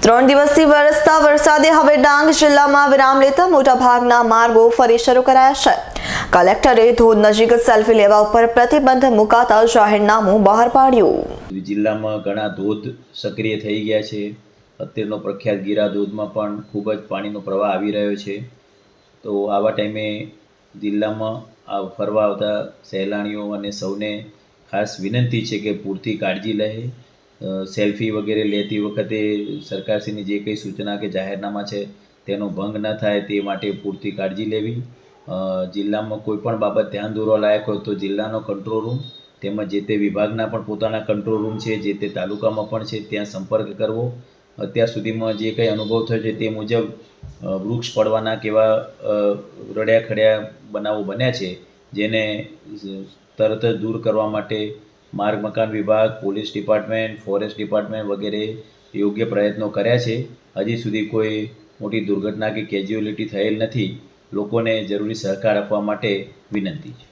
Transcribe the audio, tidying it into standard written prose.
3 દિવસથી વરસતા વરસાદે હવે ડાંગ જિલ્લામાં વિરામ લેતા મોટાભાગના માર્ગો ફરી શરૂ કરાયા છે. કલેક્ટરે ધોધ નજીક સેલ્ફી લેવા ઉપર પ્રતિબંધ મુકાતા જાહેરનામું બહાર પાડ્યું. જિલ્લામાં ઘણા ધોધ સક્રિય થઈ ગયા છે. અત્યારનો પ્રખ્યાત ગીરા ધોધમાં પણ ખૂબ જ પાણીનો પ્રવાહ આવી રહ્યો છે. તો આવા ટાઈમે જિલ્લામાં ફરવા આવતા સહેલાણીઓ અને સૌને ખાસ વિનંતી છે કે પૂરતી કાળજી લે. સેલ્ફી વગેરે લેતી વખતે સરકારશ્રીની જે કંઈ સૂચના કે જાહેરનામા છે તેનો ભંગ ન થાય તે માટે પૂરતી કાળજી લેવી. જિલ્લામાં કોઈ પણ બાબત ધ્યાન દોરવા લાયક હોય તો જિલ્લાનો કંટ્રોલ રૂમ તેમજ જે તે વિભાગના પણ પોતાના કંટ્રોલ રૂમ છે, જે તે તાલુકામાં પણ છે, ત્યાં સંપર્ક કરવો. અત્યાર સુધીમાં જે કંઈ અનુભવ થયો છે તે મુજબ વૃક્ષ પડવાના કેવા રડ્યા ખડ્યા બનાવો બન્યા છે, જેને તરત જ દૂર કરવા માટે માર્ગ મકાન વિભાગ, પોલીસ ડિપાર્ટમેન્ટ, ફોરેસ્ટ ડિપાર્ટમેન્ટ વગેરે યોગ્ય પ્રયત્નો કર્યા છે. હજી સુધી કોઈ મોટી દુર્ઘટના કે કેઝ્યુઅલિટી થયેલ નથી. લોકોને જરૂરી સહકાર આપવા માટે વિનંતી છે.